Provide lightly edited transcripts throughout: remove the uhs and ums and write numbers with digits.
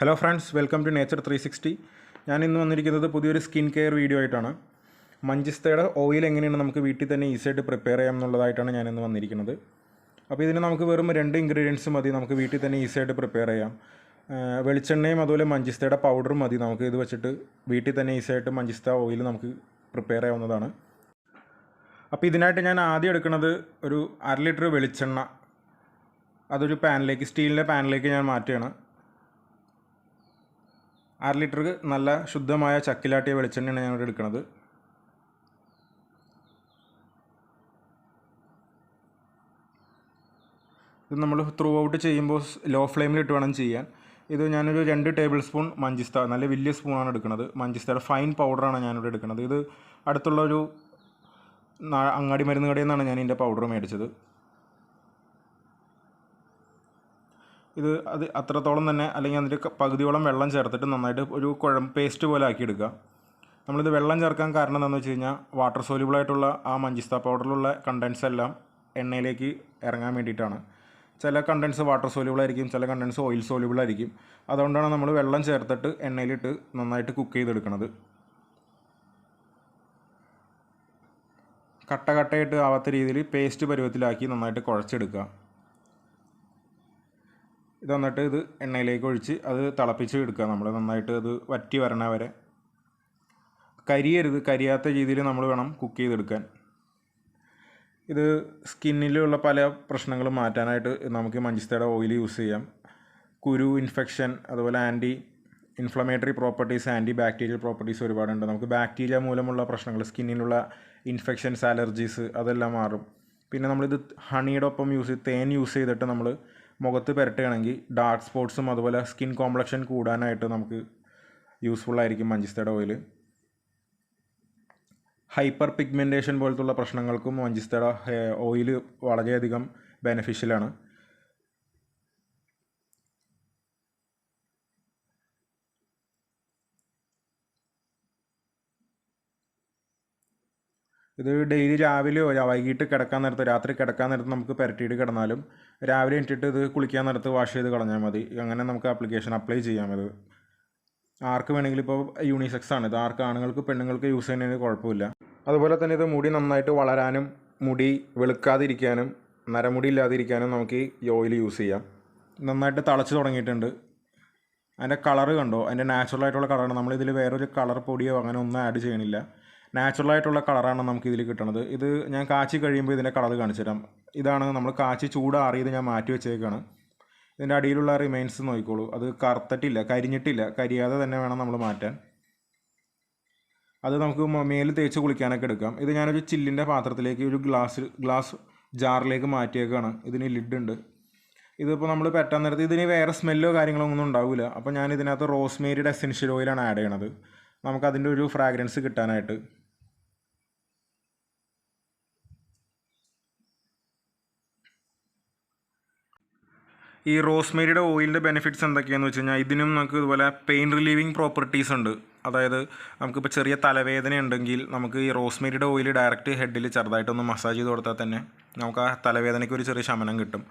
Hello friends, welcome to nature 360. ഞാൻ ഇന്ന് വന്നിരിക്കുന്നത് പുതിയൊരു സ്കിൻ കെയർ വീഡിയോ ആയിട്ടാണ്. മഞ്ചിസ്തയുടെ ഓയിൽ എങ്ങനെയാണ് നമുക്ക് വീട്ടിൽ തന്നെ ഈസിയായിട്ട് പ്രിപ്പയർ ചെയ്യാം എന്നുള്ളതായിട്ടാണ് ഞാനിന്ന് വന്നിരിക്കുന്നത്. അപ്പോൾ ഇതിന് നമുക്ക് വെറും 2 ഇൻഗ്രീഡിയൻസ് മതി നമുക്ക് വീട്ടിൽ തന്നെ ഈസിയായിട്ട് പ്രിപ്പയർ ചെയ്യാം. വെളിച്ചെണ്ണയും അതുപോലെ മഞ്ചിസ്തയുടെ പൗഡറും മതി. നമുക്ക് ഇത് വെച്ചിട്ട് വീട്ടിൽ തന്നെ ഈസിയായിട്ട് മഞ്ചിസ്ത ഓയിൽ നമുക്ക് പ്രിപ്പയർ ചെയ്യാവുന്നതാണ്. അപ്പോൾ ഇതിനായിട്ട് ഞാൻ ആദ്യം എടുക്കുന്നത് ഒരു 1/2 ലിറ്റർ വെളിച്ചെണ്ണ. അതൊരു പാനിലേക്ക്, സ്റ്റീലിൻ്റെ പാനിലേക്ക് ഞാൻ മാറ്റുകയാണ്. 1/2 ലിറ്റർ നല്ല ശുദ്ധമായ ചക്കിലാട്ടിയ വെളിച്ചെണ്ണയാണ് ഞാനിവിടെ എടുക്കുന്നത്. ഇത് നമ്മൾ ത്രൂ ഔട്ട് ചെയ്യുമ്പോൾ ലോ ഫ്ലെയിമിലിട്ട് വേണം ചെയ്യാൻ. ഇത് ഞാനൊരു 2 ടേബിൾ സ്പൂൺ മഞ്ചിസ്ത, നല്ല വലിയ സ്പൂണാണ് എടുക്കുന്നത്. മഞ്ചിസ്തയുടെ ഫൈൻ പൗഡറാണ് ഞാനിവിടെ എടുക്കുന്നത്. ഇത് അടുത്തുള്ള ഒരു അങ്ങാടി മരുന്ന് കടയിൽ നിന്നാണ് ഞാൻ ഇതിൻ്റെ പൗഡർ മേടിച്ചത്. അത് അത്രത്തോളം തന്നെ, അല്ലെങ്കിൽ അതിൻ്റെ പകുതിയോളം വെള്ളം ചേർത്തിട്ട് നന്നായിട്ട് ഒരു പേസ്റ്റ് പോലെ ആക്കിയെടുക്കുക. നമ്മളിത് വെള്ളം ചേർക്കാൻ കാരണം എന്താണെന്ന് വെച്ച് കഴിഞ്ഞാൽ വാട്ടർ സോല്യൂബിളായിട്ടുള്ള ആ മഞ്ചിസ്ത പൗഡറിലുള്ള കണ്ടൻസ് എല്ലാം എണ്ണയിലേക്ക് ഇറങ്ങാൻ വേണ്ടിയിട്ടാണ്. ചില കണ്ടൻസ് വാട്ടർ സോല്യൂബിളായിരിക്കും, ചില കണ്ടൻസ് ഓയിൽ സോല്യൂബിളായിരിക്കും. അതുകൊണ്ടാണ് നമ്മൾ വെള്ളം ചേർത്തിട്ട് എണ്ണയിലിട്ട് നന്നായിട്ട് കുക്ക് ചെയ്തെടുക്കുന്നത്. കട്ടയായിട്ട് ആവാത്ത രീതിയിൽ പേസ്റ്റ് പരുവത്തിലാക്കി നന്നായിട്ട് കുഴച്ചെടുക്കുക. ഇത് എന്നിട്ട് ഇത് എണ്ണയിലേക്ക് ഒഴിച്ച് അത് തിളപ്പിച്ച് എടുക്കുക. നമ്മൾ നന്നായിട്ട് അത് വറ്റി വരണ വരെ. കരിയാത്ത രീതിയിൽ നമ്മൾ വേണം കുക്ക് ചെയ്തെടുക്കാൻ. ഇത് സ്കിന്നിലുള്ള പല പ്രശ്നങ്ങളും മാറ്റാനായിട്ട് നമുക്ക് മഞ്ചിസ്തയുടെ ഓയിൽ യൂസ് ചെയ്യാം. കുരു, ഇൻഫെക്ഷൻ, അതുപോലെ ഇൻഫ്ലമേറ്ററി പ്രോപ്പർട്ടീസ്, ആൻറ്റിബാക്ടീരിയൽ പ്രോപ്പർട്ടീസ് ഒരുപാടുണ്ട്. നമുക്ക് ബാക്ടീരിയ മൂലമുള്ള പ്രശ്നങ്ങൾ, സ്കിന്നിലുള്ള ഇൻഫെക്ഷൻസ്, അലർജീസ് അതെല്ലാം മാറും. പിന്നെ നമ്മളിത് ഹണിയുടെ ഒപ്പം തേൻ യൂസ് ചെയ്തിട്ട് നമ്മൾ മുഖത്ത് പുരട്ടുകയാണെങ്കിൽ ഡാർക്ക് സ്പോട്ട്സും അതുപോലെ സ്കിൻ കോംപ്ലക്ഷൻ കൂടാനായിട്ട് നമുക്ക് യൂസ്ഫുള്ളായിരിക്കും മഞ്ചിസ്തയുടെ ഓയിൽ. ഹൈപ്പർ പിഗ്മെൻറ്റേഷൻ പോലത്തുള്ള പ്രശ്നങ്ങൾക്കും മഞ്ചിസ്തയുടെ ഓയിൽ വളരെയധികം ബെനഫിഷ്യലാണ്. ഇത് ഡെയിലി രാവിലെയോ വൈകിട്ട് കിടക്കാൻ നേരത്ത്, രാത്രി കിടക്കാൻ നേരത്ത് നമുക്ക് പുരട്ടിയിട്ട് കിടന്നാലും രാവിലെ എണീറ്റിട്ട് ഇത് കുളിക്കാൻ നേരത്ത് വാഷ് ചെയ്ത് കളഞ്ഞാൽ മതി. അങ്ങനെ നമുക്ക് അപ്ലൈ ചെയ്യാം. ഇത് ആർക്ക് വേണമെങ്കിലും, ഇപ്പോൾ യൂണിസെക്സ് ആണ് ഇത്, ആർക്ക് ആണുങ്ങൾക്ക് പെണ്ണുങ്ങൾക്ക് യൂസ് ചെയ്യുന്നതിന് കുഴപ്പമില്ല. അതുപോലെ തന്നെ ഇത് മുടി നന്നായിട്ട് വളരാനും മുടി വെളുക്കാതിരിക്കാനും നരമുടി ഇല്ലാതിരിക്കാനും നമുക്ക് ഈ ഓയിൽ യൂസ് ചെയ്യാം. നന്നായിട്ട് തിളച്ച് തുടങ്ങിയിട്ടുണ്ട്. അതിൻ്റെ കളറ് കണ്ടോ, അതിൻ്റെ നാച്ചുറലായിട്ടുള്ള കളറാണ്. നമ്മളിതിൽ വേറൊരു കളർ പൊടിയോ അങ്ങനെ ഒന്നും ആഡ് ചെയ്യണില്ല. നാച്ചുറലായിട്ടുള്ള കളറാണ് നമുക്കിതിൽ കിട്ടുന്നത്. ഇത് ഞാൻ കാച്ചി കഴിയുമ്പോൾ ഇതിൻ്റെ കളർ കാണിച്ചു തരാം. ഇതാണ് നമ്മൾ കാച്ചി ചൂടാറിയത് ഞാൻ മാറ്റി വെച്ചേക്കാണ്. ഇതിൻ്റെ അടിയിലുള്ള റിമൈൻസ് നോക്കിക്കോളൂ. അത് കരിയാതെ തന്നെ വേണം നമ്മൾ മാറ്റാൻ. അത് നമുക്ക് മേലിൽ തേച്ച് കുളിക്കാനൊക്കെ എടുക്കാം. ഇത് ഞാനൊരു ചില്ലിൻ്റെ പാത്രത്തിലേക്ക്, ഒരു ഗ്ലാസ് ജാറിലേക്ക് മാറ്റിയേക്കാണ്. ഇതിന് ലിഡുണ്ട്. ഇതിപ്പോൾ നമ്മൾ പെറ്റാൻ നേരത്ത് ഇതിന് വേറെ സ്മെല്ലോ കാര്യങ്ങളോ ഒന്നും ഉണ്ടാവില്ല. അപ്പോൾ ഞാൻ ഇതിനകത്ത് റോസ്മേരിയുടെ എസെൻഷ്യൽ ഓയിലാണ് ആഡ് ചെയ്യണത്, നമുക്കതിൻ്റെ ഒരു ഫ്രാഗ്രൻസ് കിട്ടാനായിട്ട്. ഈ റോസ്മേരിയുടെ ഓയിലിൻ്റെ ബെനിഫിറ്റ്സ് എന്തൊക്കെയാണെന്ന് വെച്ച് കഴിഞ്ഞാൽ ഇതിനും നമുക്ക് ഇതുപോലെ പെയിൻ റിലീവിങ് പ്രോപ്പർട്ടീസ് ഉണ്ട്. അതായത് നമുക്കിപ്പോൾ ചെറിയ തലവേദന ഉണ്ടെങ്കിൽ നമുക്ക് ഈ റോസ്മേരിയുടെ ഓയിൽ ഡയറക്റ്റ് ഹെഡിൽ ചെറുതായിട്ടൊന്ന് മസാജ് ചെയ്ത് കൊടുത്താൽ തന്നെ നമുക്ക് ആ തലവേദനയ്ക്ക് ഒരു ചെറിയ ശമനം കിട്ടും.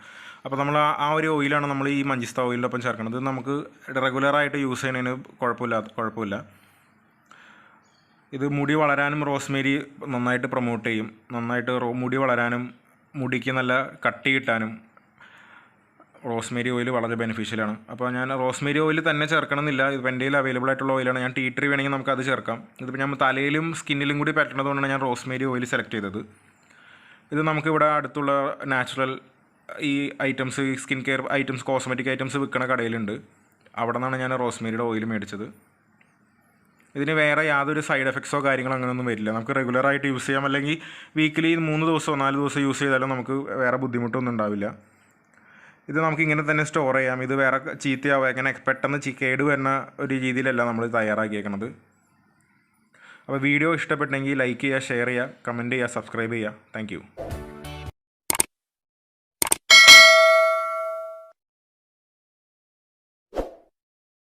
അപ്പോൾ നമ്മൾ ആ ഒരു ഓയിലാണ് നമ്മൾ ഈ മഞ്ചിസ്ത ഓയിലിൻ്റെ ഒപ്പം ചേർക്കുന്നത്. ഇത് നമുക്ക് റെഗുലറായിട്ട് യൂസ് ചെയ്യുന്നതിന് കുഴപ്പമില്ല. ഇത് മുടി വളരാനും റോസ്മേരി നന്നായിട്ട് പ്രൊമോട്ട് ചെയ്യും. നന്നായിട്ട് മുടി വളരാനും മുടിക്ക് നല്ല കട്ടി കിട്ടാനും റോസ്മേരി ഓയിൽ വളരെ ബെനിഫിഷ്യലാണ്. അപ്പോൾ ഞാൻ റോസ്മേരി ഓയിൽ തന്നെ ചേർക്കണമെന്നില്ല. ഇത് എൻ്റെ കയ്യിൽ അവൈലബിൾ ആയിട്ടുള്ള ഓയിലാണ്. ഞാൻ ടീ ട്രീ വേണമെങ്കിൽ നമുക്കത് ചേർക്കാം. ഇതിപ്പോൾ ഞാൻ തലയിലും സ്കിന്നിലും കൂടി പറ്റുന്നതുകൊണ്ടാണ് ഞാൻ റോസ്മേരി ഓയിൽ സെലക്ട് ചെയ്തത്. ഇത് നമുക്കിവിടെ അടുത്തുള്ള നാച്ചുറൽ ഈ items, skin care items, cosmetic items വിൽക്കുന്ന കടയിലുണ്ട്. അവിടെ നിന്നാണ് ഞാൻ റോസ്മേരിയുടെ ഓയിൽ മേടിച്ചത്. ഇതിന് വേറെ യാതൊരു സൈഡ് എഫക്ട്സോ കാര്യങ്ങളോ അങ്ങനെയൊന്നും വരില്ല. നമുക്ക് റെഗുലറായിട്ട് യൂസ് ചെയ്യാം. അല്ലെങ്കിൽ വീക്കിലി 3 ദിവസമോ 4 ദിവസം യൂസ് ചെയ്താലും നമുക്ക് വേറെ ബുദ്ധിമുട്ടൊന്നും ഉണ്ടാവില്ല. ഇത് നമുക്ക് ഇങ്ങനെ തന്നെ സ്റ്റോർ ചെയ്യാം. ഇത് വേറെ ചീത്തയാവുക, അങ്ങനെ പെട്ടെന്ന് കേട് വരുന്ന ഒരു രീതിയിലല്ല നമ്മൾ തയ്യാറാക്കിയേക്കണത്. അപ്പോൾ വീഡിയോ ഇഷ്ടപ്പെട്ടെങ്കിൽ ലൈക്ക് ചെയ്യുക, ഷെയർ ചെയ്യുക, കമൻറ്റ് ചെയ്യുക, സബ്സ്ക്രൈബ് ചെയ്യുക. താങ്ക്